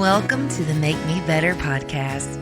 Welcome to the Make Me Better podcast.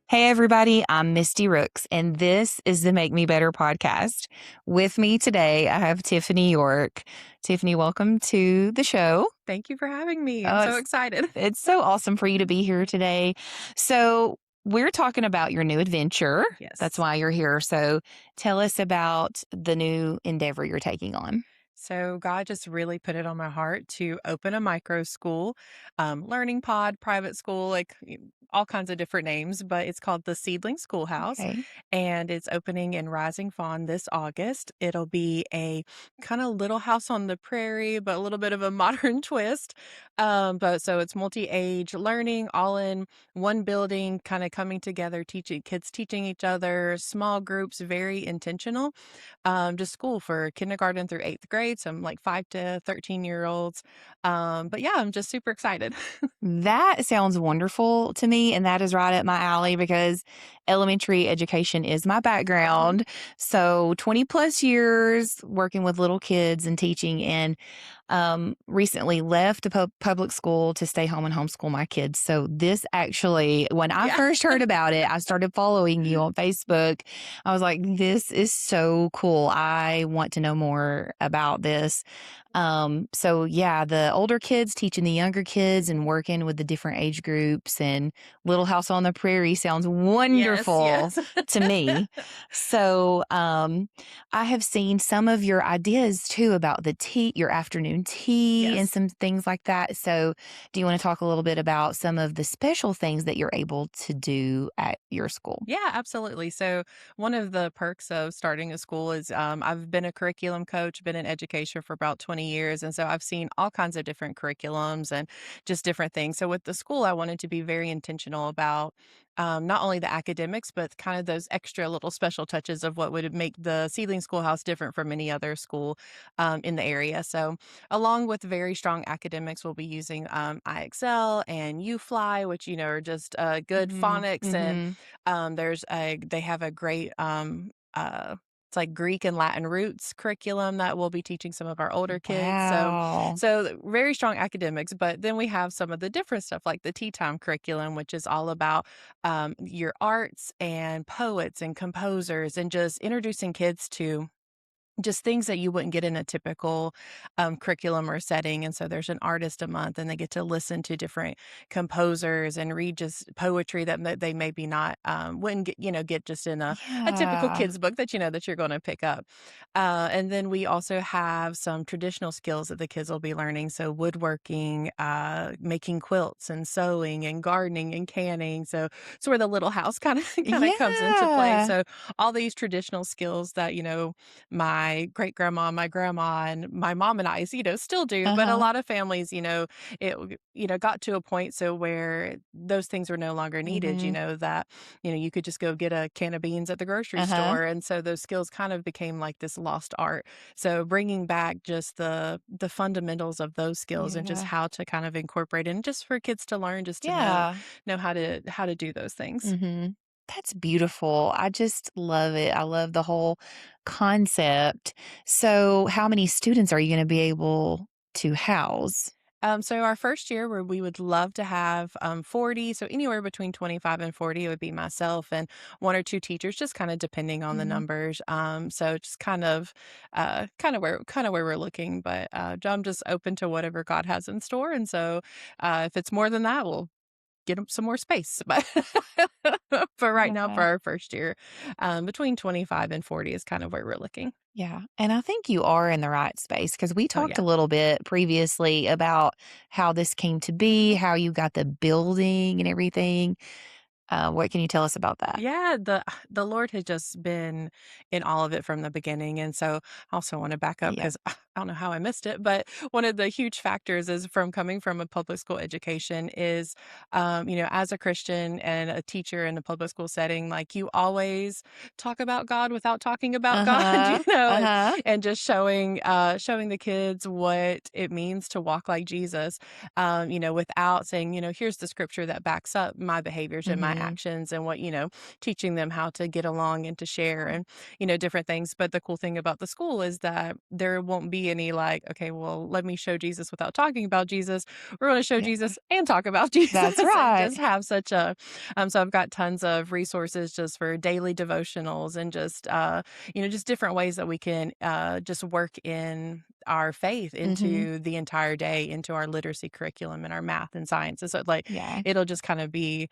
Hey everybody, I'm Misty Rooks, and this is the Make Me Better podcast. With me today, I have Tiffany York. Tiffany, welcome to the show. Thank you for having me. I'm so excited. It's so awesome for you to be here today. So we're talking about your new adventure. Yes. That's why you're here. So tell us about the new endeavor you're taking on. So God just really put it on my heart to open a micro school, learning pod, private school, all kinds of different names, but it's called the Seedling Schoolhouse. Okay. And it's opening in Rising Fawn this August. It'll be a kind of little house on the prairie, but a little bit of a modern twist. But so it's multi-age learning all in one building, kind of coming together, kids teaching each other, small groups, very intentional. Just school for kindergarten through 8th grade, some like 5 to 13-year-olds. But yeah, I'm just super excited. That sounds wonderful to me, and that is right up my alley because elementary education is my background. So 20 plus years working with little kids and teaching, and recently left a public school to stay home and homeschool my kids. So this actually, when I first heard about it, I started following you on Facebook. I was like, this is so cool. I want to know more about this. So yeah, the older kids teaching the younger kids and working with the different age groups, and Little House on the Prairie sounds wonderful Yes. to me. So, I have seen some of your ideas too about the your afternoon tea and Yes. some things like that. So do you want to talk a little bit about some of the special things that you're able to do at your school? Yeah, absolutely. So one of the perks of starting a school is I've been a curriculum coach, been in education for about 20 years. And so I've seen all kinds of different curriculums and just different things. So with the school, I wanted to be very intentional about not only the academics, but kind of those extra little special touches of what would make the Seedling Schoolhouse different from any other school in the area. So along with very strong academics, we'll be using IXL and UFly, which, are just good phonics. And they have a great it's like Greek and Latin roots curriculum that we'll be teaching some of our older kids. Wow. So very strong academics, but then we have some of the different stuff like the tea time curriculum, which is all about your arts and poets and composers and just introducing kids to just things that you wouldn't get in a typical curriculum or setting. And so there's an artist a month, and they get to listen to different composers and read just poetry that they maybe not wouldn't get just in a typical Yeah. kids book that that you're going to pick up. And then we also have some traditional skills that the kids will be learning. So woodworking, making quilts, and sewing, and gardening, and canning. So it's where the little house kind of comes into play. Yeah. So all these traditional skills that my great grandma, my grandma, and my mom and I, still do. But a Uh-huh. lot of families, got to a point so where those things were no longer needed. Mhm. That you could just go get a can of beans at the grocery Uh-huh. store, and so those skills kind of became like this lost art. So bringing back just the fundamentals of those skills and just Yeah. how to kind of incorporate it, and just for kids to learn, just to Yeah. know how to do those things. Mhm. That's beautiful. I just love it. I love the whole concept. So, how many students are you gonna be able to house? So our first year where we would love to have 40, so anywhere between 25 and 40 would be myself and one or two teachers, just kind of depending on the Mhm. numbers. So just kind of where we're looking, but I'm just open to whatever God has in store. And so if it's more than that, we'll get 'em some more space. But right now for Yeah. our first year, between 25 and 40 is kind of where we're looking. Yeah, and I think you are in the right space because we Oh talked a yeah. little bit previously about how this came to be, how you got the building and everything. What can you tell us about that? Yeah, the Lord has just been in all of it from the beginning. And so I also want to back up Yeah. because I don't know how I missed it, but one of the huge factors is from coming from a public school education is, as a Christian and a teacher in a public school setting, like you always talk about God without talking about God, Uh-huh. and, Uh-huh. and just showing the kids what it means to walk like Jesus, without saying, here's the scripture that backs up my behaviors and my my Mhm. actions and what, teaching them how to get along and to share and, different things. But the cool thing about the school is that there won't be any like, okay, well, let me show Jesus without talking about Jesus. We're going to show Yeah. Jesus and talk about That's Jesus and right. just have such a, so I've got tons of resources just for daily devotionals and just, just different ways that we can just work in our faith Mhm. into the entire day, into our literacy curriculum and our math and science. And so, like, Yeah. it'll just kind of be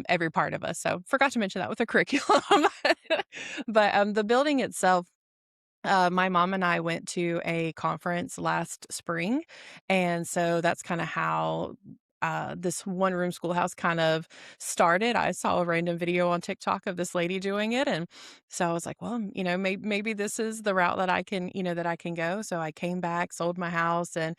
every part of us. So, forgot to mention that with the curriculum. But the building itself, my mom and I went to a conference last spring, and so that's kinda how, this one-room schoolhouse kind of started. I saw a random video on TikTok of this lady doing it, and so I was like, "Well, maybe this is the route that I can that I can go." So I came back, sold my house, and,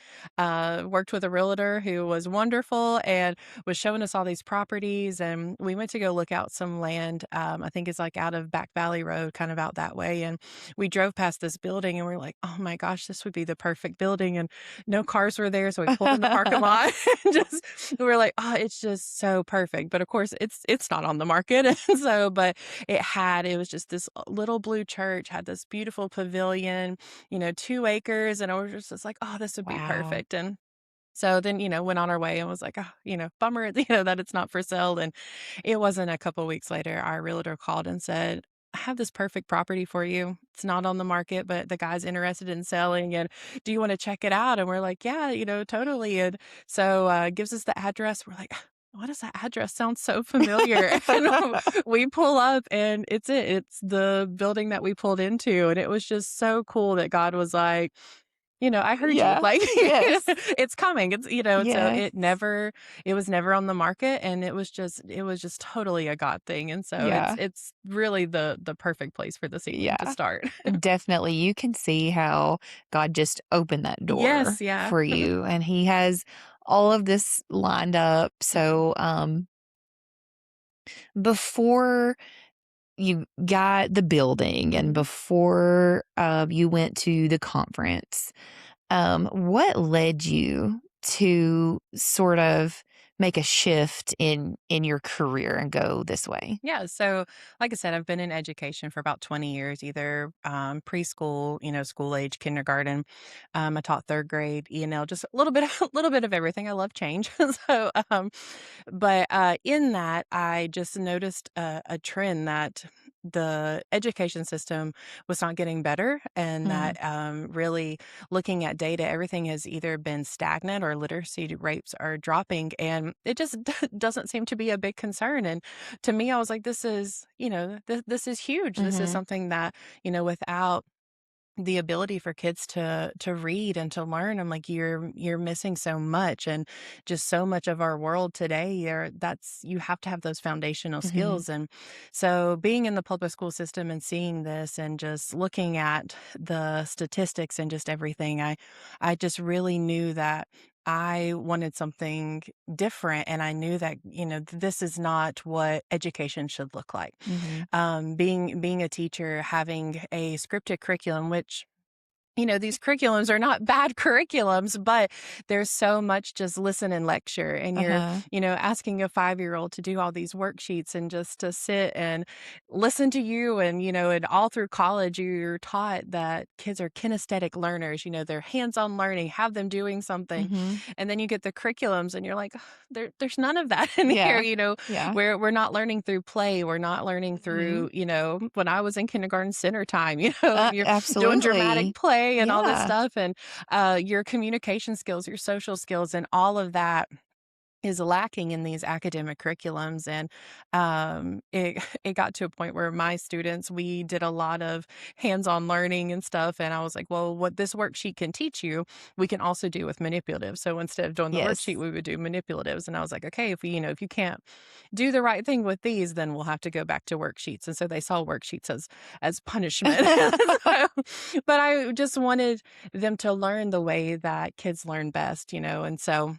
worked with a realtor who was wonderful and was showing us all these properties, and we went to go look out some land, I think it's, like, out of Back Valley Road, kind of out that way, and we drove past this building and we're like, "Oh my gosh, this would be the perfect building," and no cars were there, so we pulled in the parking lot and just we're like, "Oh, it's just so perfect." But of course, it's not on the market, and so but it was just this little blue church, had this beautiful pavilion, 2 acres, and I was just like, "Oh, this would be Wow. perfect," and so then, went on our way and was like, "Oh, bummer, that it's not for sale," and it wasn't a couple weeks later, our realtor called and said, "I have this perfect property for you. It's not on the market, but the guy's interested in selling, and do you wanna check it out?" And we're like, "Yeah, totally," and so, gives us the address. We're like, "What is that address? Sounds so familiar." And we pull up, and it's it. It's the building that we pulled into, and it was just so cool that God was like, "I heard you, Yeah. like, Yes. it's coming." It's so Yes. it was never on the market, and it was just totally a God thing, and so Yeah. it's really the perfect place for the seedling to Yeah. start. Definitely. You can see how God just opened that door Yes, yeah. for you, and He has all of this lined up. Mhm, So, before you got the building and mhm. before, you went to the conference, what led you to sort of make a shift in your career and go this way? Yeah, so like I said, I've been in education for about 20 years, either preschool, school age, kindergarten. I taught third grade, just a little bit, a little bit of everything. I love change, so but in that, I just noticed a trend that the education system was not getting better, and Mm, that really looking at data, everything has either been stagnant or literacy rates are dropping, and it just doesn't seem to be a big concern. And to me, I was like, this is, this is huge. This is mhm, something that, without the ability for kids to read and to learn, I'm like, you're missing so much, and just so much of our world today, that's you have to have those foundational mhm, skills. And so being in the public school system and seeing this and just looking at the statistics and just everything, I just really knew that I wanted something different, and I knew that, this is not what education should look like. mhm, Being a teacher, having a scripted curriculum, which these curriculums are not bad curriculums, but there's so much just listen and lecture. And you're, uh-huh, asking a 5-year-old to do all these worksheets and just to sit and listen to you. And, and all through college, you're taught that kids are kinesthetic learners, they're hands on learning, have them doing something. mhm, And then you get the curriculums and you're like, "Ugh, there's none of that in here, yeah, yeah, we're not learning through play. We're not learning mhm, through, when I was in kindergarten center time, and you're doing dramatic absolutely, play and all this yeah, stuff, and your communication skills, your social skills, and all of that is lacking in these academic curriculums. And it it got to a point where my students, we did a lot of hands-on learning and stuff, and I was like, well, what this worksheet can teach you, we can also do with manipulatives. So instead of doing the worksheet, yes. we would do manipulatives. And I was like, okay, if you can't do the right thing with these, then we'll have to go back to worksheets. And so they saw worksheets as punishment. So, but I just wanted them to learn the way that kids learn best, and so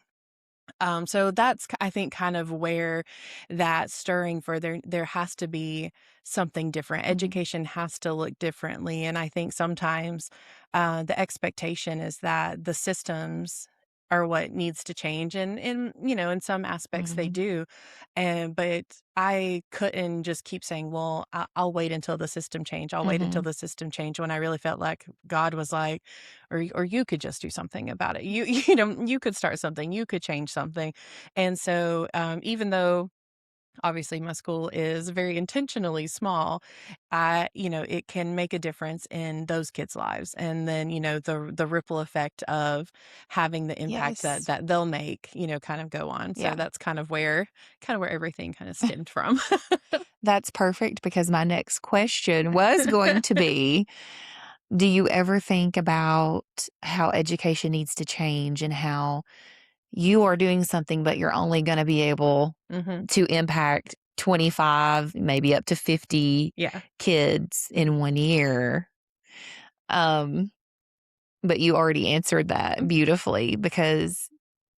that's I think kind of where that stirring for there has to be something different. Mhm, Education has to look differently, and I think sometimes the expectation is that the systems are what needs to change, and in some aspects they Mhm. do, and but I couldn't just keep saying, "Well, I'll wait until the system change. I'll wait until Mhm. the system change." When I really felt like God was like, or you could just do something about it. You you could start something. You could change something, and so even though obviously my school is very intentionally small, it can make a difference in those kids' lives, and then the ripple effect of having the impact that Yes. they'll make, kind of go on. So Yeah. that's kind of where everything kind of stemmed from. That's perfect because my next question was going to be, do you ever think about how education needs to change and how you are doing something, but you're only gonna be able Hmm. to impact 25, maybe up to 50 Yeah. kids in 1 year? Um, but you already answered that beautifully because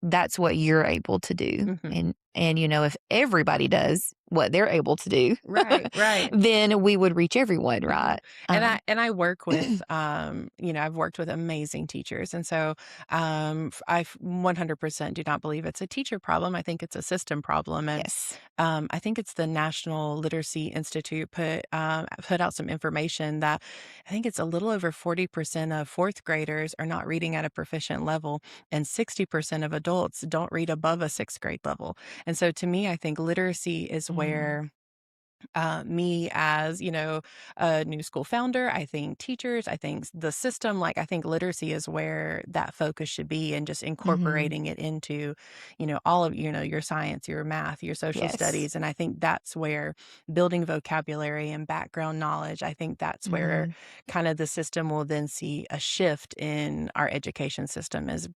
that's what you're able to do, Hmm. and, if everybody does what they're able to do, Right, right. then we would reach everyone, Mhm. right? And Um I work with, I've worked with amazing teachers, and so, 100% do not believe it's a teacher problem. I think it's a system problem, and Yes. I think it's the National Literacy Institute put out some information that I think it's a little over 40% of fourth graders are not reading at a proficient level, and 60% of adults don't read above a sixth grade level. And so, to me, I think literacy is Mm, where me as a new school founder, I think teachers, I think the system, like I think literacy is where that focus should be, and just mhm. incorporating it into all of your science, your math, your social Yes. studies. And I think that's where building vocabulary and background knowledge, I think that's where Mhm. kind of the system will then see a shift in our education system, is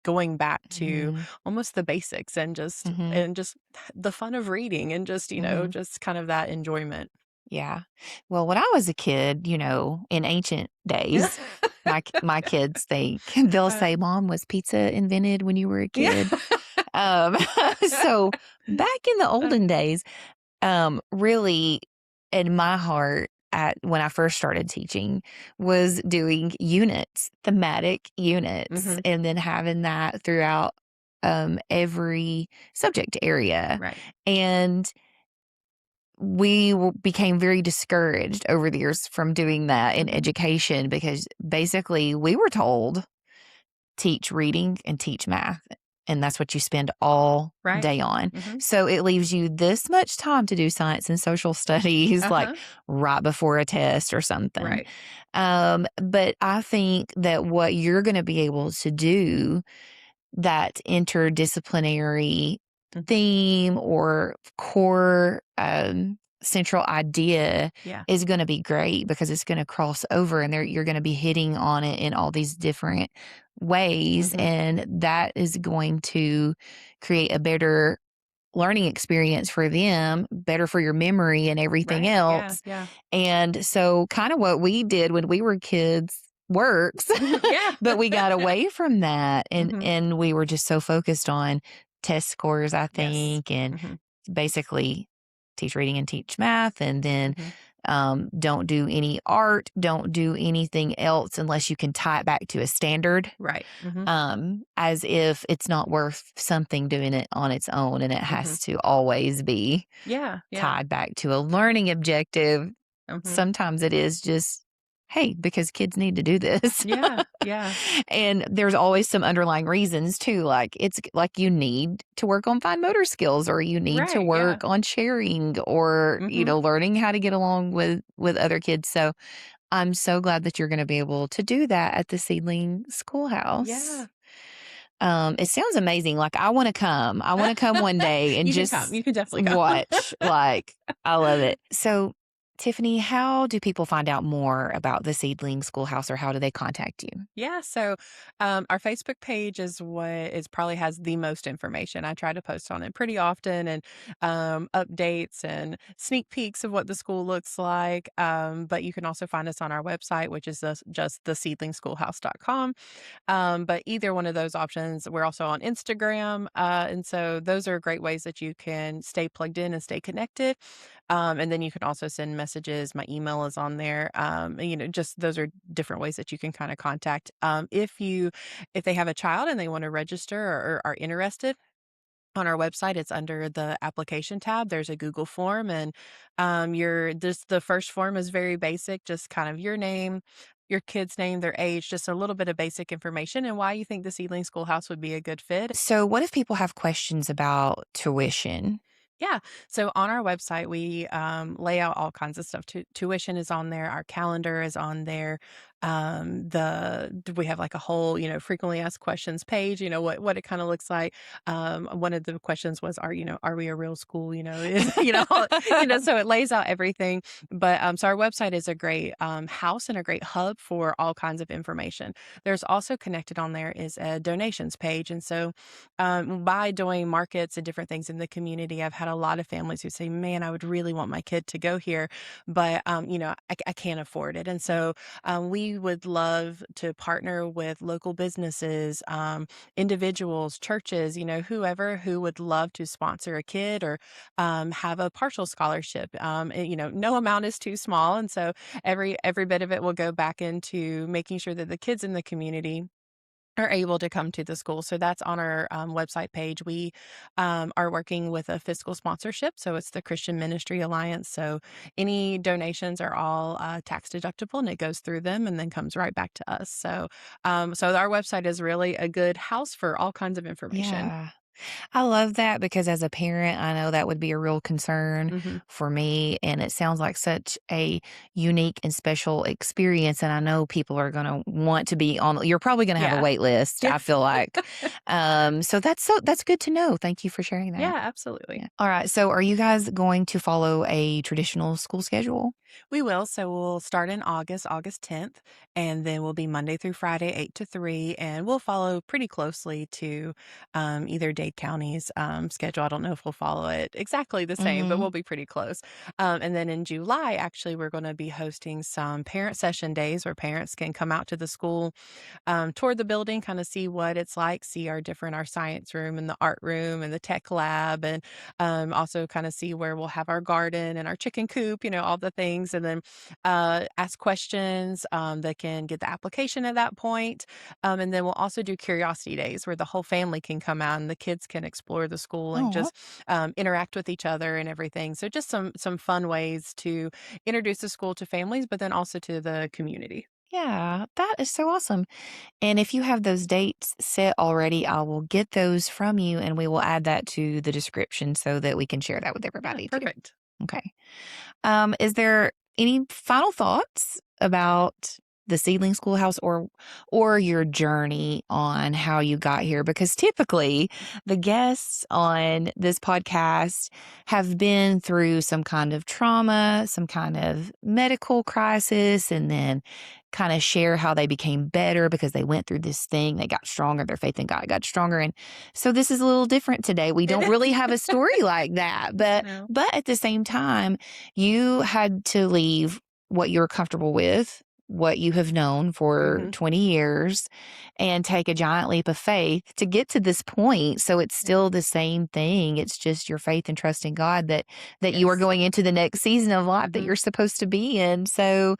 going back to Mhm. almost the basics, and just Mhm. and just the fun of reading, and just Mhm. just kind of that enjoyment. Yeah. Well, when I was a kid, in ancient days, my kids think they'll Uh, say, "Mom, was pizza invented when you were a yeah. kid?" Um, so back in the olden days, really in my heart at when I first started teaching was doing units, thematic units, Mhm. and then having that throughout every subject area. Right. And became very discouraged over the years from doing that in Mhm. education because basically we were told teach reading and teach math, and that's what you spend all Right. day on. Mhm. So it leaves you this much time to do science and social studies, like Uh-huh. right before a test or something. Right. But I think that what you're going to be able to do, that interdisciplinary Mhm. theme or core central idea Yeah. is going to be great because it's going to cross over and you're going to be hitting on it in all these different ways. Mhm. And that is going to create a better learning experience for them, better for your memory and everything Right. Yeah, else. yeah. And so, kind of what we did when we were kids works, Mhm. Yeah. but we got away from that, and Mhm. and we were just so focused on test scores, I Yes. think, and Mhm. basically teach reading and teach math, and then Mhm. don't do any art, don't do anything else unless you can tie it back to a standard, Right. Mhm. as if it's not worth something doing it on its own, and it Mhm. has to always be Yeah, yeah. tied back to a learning objective. Mhm. Sometimes it is just, hey, because kids need to do this. Yeah, yeah. And there's always some underlying reasons too. Like it's like you need to work on fine motor skills or you need to Right, yeah. work on sharing or, Mhm. learning how to get along with other kids. So I'm so glad that you're going to be able to do that at the Seedling Schoolhouse. Yeah. It sounds amazing. Like, I wanna come. I wanna come one day and You can come. just You can definitely come. watch. Like, I love it. So, Tiffany, how do people find out more about the Seedling Schoolhouse or how do they contact you? Yeah, so our Facebook page is what is probably has the most information. I try to post on it pretty often, and updates and sneak peeks of what the school looks like. But you can also find us on our website, which is just the seedlingschoolhouse.com. But either one of those options, we're also on Instagram. And so those are great ways that you can stay plugged in and stay connected. And then you can also send messages. My email is on there. Just those are different ways that you can kind of contact. If they have a child and they want to register or are interested, on our website, it's under the application tab. There's a Google form, and your just the first form is very basic, just kind of your name, your kid's name, their age, just a little bit of basic information, and why you think the Seedling Schoolhouse would be a good fit. So, what if people have questions about tuition? Yeah. So on our website, we lay out all kinds of stuff. Tuition is on there. Our calendar is on there. We have like a whole, frequently asked questions page. What it kind of looks like. One of the questions was, are we a real school? So it lays out everything. But so our website is a great house and a great hub for all kinds of information. There's also connected on there is a donations page, and so by doing markets and different things in the community, I've had a lot of families who say, "Man, I would really want my kid to go here, but I can't afford it." And so we would love to partner with local businesses, individuals, churches, whoever who would love to sponsor a kid or have a partial scholarship. No amount is too small, and so every bit of it will go back into making sure that the kids in the community are able to come to the school. So that's on our website page. We are working with a fiscal sponsorship. So it's the Christian Ministry Alliance. So any donations are all tax deductible and it goes through them and then comes right back to us. So our website is really a good house for all kinds of information. Yeah. I love that because as a parent, I know that would be a real concern Hmm. for me. And it sounds like such a unique and special experience. And I know people are going to want to be on, you're probably going to have a Yeah. wait list, Yeah. I feel like. So that's good to know. Thank you for sharing that. Yeah, absolutely. Yeah. All right. So are you guys going to follow a traditional school schedule? We will. So we'll start in August 10th, and then we'll be Monday through Friday, 8 to 3. And we'll follow pretty closely to either Dade County's schedule. I don't know if we'll follow it exactly the same, but Hmm. we'll be pretty close. And then in July, actually, we're going to be hosting some parent session days where parents can come out to the school, tour the building, kind of see what it's like, see our science room and the art room and the tech lab, and also kind of see where we'll have our garden and our chicken coop, all the things, and then ask questions. They can get the application at that point. And then we'll also do curiosity days where the whole family can come out and the kids can explore the school and Oh, just interact with each other and everything. So just some fun ways to introduce the school to families, but then also to the community. yeah. That is so awesome. And if you have those dates set already, I will get those from you and we will add that to the description so that we can share that with Yeah, everybody too. perfect. Okay. Is there any final thoughts about the Seedling Schoolhouse or your journey on how you got here? Because typically the guests on this podcast have been through some kind of trauma, some kind of medical crisis, and then kind of share how they became better because they went through this thing. They got stronger. Their faith in God got stronger. And so this is a little different today. We It don't is. really have a story like that, but No. but at the same time, you had to leave what you're comfortable with, what you have known for Hmm. 20 years, and take a giant leap of faith to get to this point. So it's Yeah. still the same thing. It's just your faith and trust in God that you are Yes. going into the next season of life that Hmm. you're supposed to be in. So,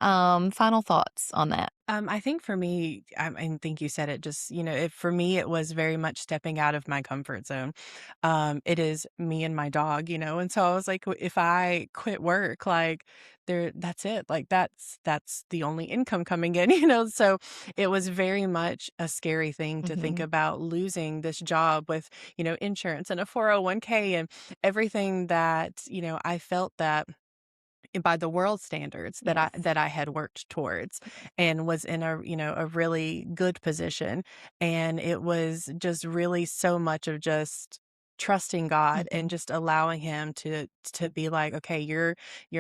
final thoughts on that. I think for me, I think you said it just, for me, it was very much stepping out of my comfort zone. It is me and my dog, and so I was like, If I quit work, like that's it. Like that's the only income coming in," So it was very much a scary thing to think Mhm. about losing this job with, insurance and a 401k and everything that, I felt that by the world standards that I Yes. that I had worked towards and was in a really good position. And it was just really so much of just trusting God and Mhm. just allowing him to be like, okay, you're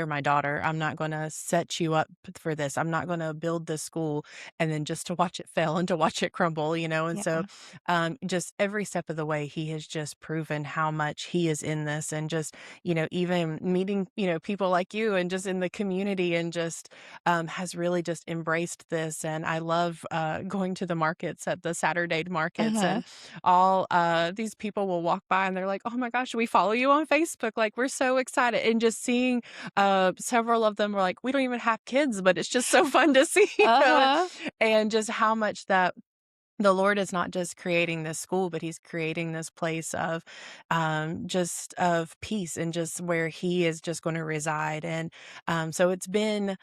my daughter. I'm not going to set you up for this. I'm not going to build this school and then just to watch it fail and to watch it crumble. And so Yeah. just every step of the way he has just proven how much he is in this, and just even meeting, people like you and just in the community, and just has really just embraced this. And I love going to the markets at the Saturday markets, Uh-huh. and all these people will walk by by and they're like, "Oh my gosh, we follow you on Facebook. Like, we're so excited." And just seeing several of them were like, "We don't even have kids, but it's just so fun to see," Uh-huh. and just how much that the Lord is not just creating this school, but He's creating this place of just of peace and just where He is just going to reside. And so it's been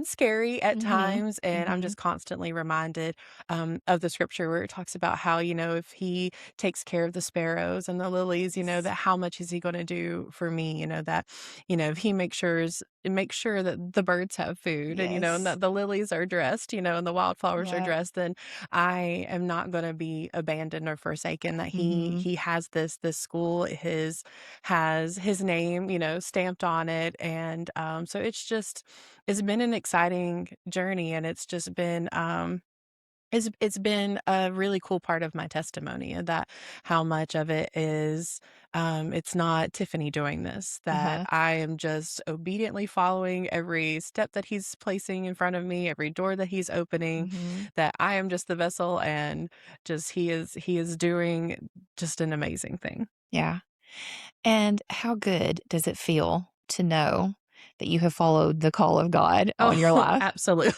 scary at Mhm. times, and I'm Mhm. just constantly reminded of the scripture where it talks about how, if He takes care of the sparrows and the lilies, Yes. that how much is He going to do for me? That if He makes sure that the birds have food, and Yes. that the lilies are dressed, and the wildflowers are Yep. dressed, then I am not gonna be abandoned or forsaken, that Mhm. he has this school, has his name, stamped on it, and, so it's been an exciting journey, and it's been a really cool part of my testimony, and that how much of it is, it's not Tiffany doing this, that Uh-huh. I am just obediently following every step that he's placing in front of me, every door that he's opening, Mhm. that I am just the vessel, and just he is doing just an amazing thing. Yeah. And how good does it feel to know that you have followed the call of God on your Oh, life? absolutely.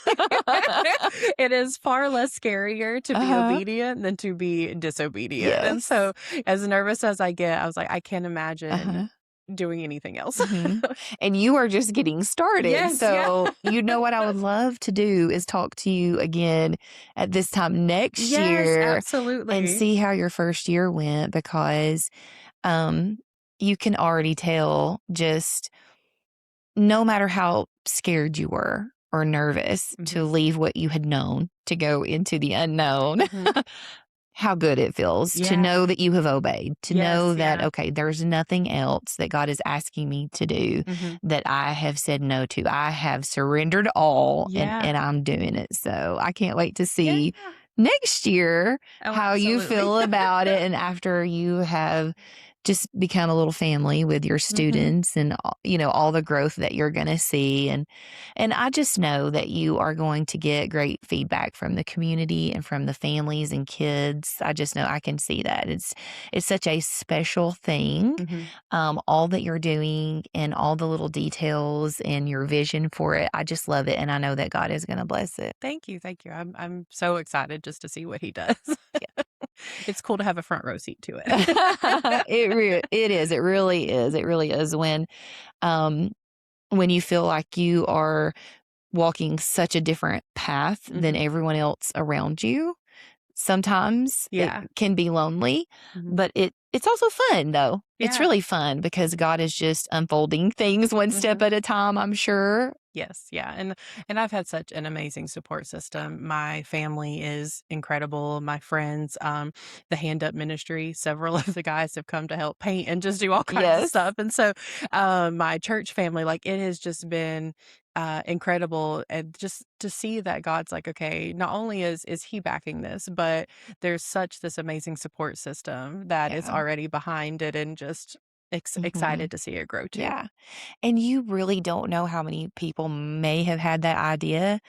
It is far less scarier to be Uh-huh. obedient than to be disobedient, and Yes. so, as nervous as I get, I was like, "I can't imagine Uh-huh. doing anything else." Mhm. And you are just getting started. Yes, yeah. So, you know what I would love to do is talk to you again at this time next Yes, year and absolutely. see how your first year went because um you can already tell just no matter how scared you were or nervous to Mhm, leave what you had known to go into the unknown, mhm. how good it feels to Yeah. know that you have obeyed, to Yes, know that, yeah. okay, there's nothing else that God is asking me to do Mhm. that I have said no to. I have surrendered all Yeah. and I'm doing it. So I can't wait to Yeah. see next year Oh, how you absolutely. feel about it. And after you have just become a little family with your Mhm. students and all the growth that you're going to see and I just know that you are going to get great feedback from the community and from the families and kids. I just know I can see that. It's such a special thing. Mhm. All that you're doing and all the little details and your vision for it. I just love it. And I know that God is going to bless it. Thank you, thank you. I'm so excited just to see what he does. It's cool to have a front row seat to it. It is. It really is. It really is um when you feel like you are walking such a different path than Mhm. everyone else around you. Sometimes it Yeah. can be lonely, Mhm. but it's also fun though. It's Yeah. really fun because God is just unfolding things one step Mhm. at a time, I'm sure. Yes, yeah, and I've had such an amazing support system. My family is incredible. My friends, the Hand Up Ministry, several of the guys have come to help paint and just do all kinds of Yes. stuff. And so, my church family, like it has just been incredible, and just to see that God's like, okay, not only is He backing this, but there's such this amazing support system that is Yeah. already behind it, and just Mhm. excited to see it grow too. Yeah. And you really don't know how many people may have had that idea,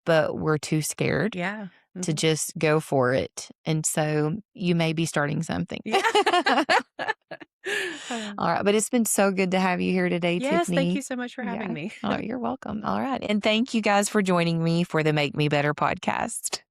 but were too scared Yeah. to Mhm. just go for it. And so you may be starting something. Yeah. Uh, All right. But it's been so good to have you here today, yes, thank you Tiffany. so much for having Yeah. me. Oh, you're welcome. All right. And thank you guys for joining me for the Make Me Better podcast.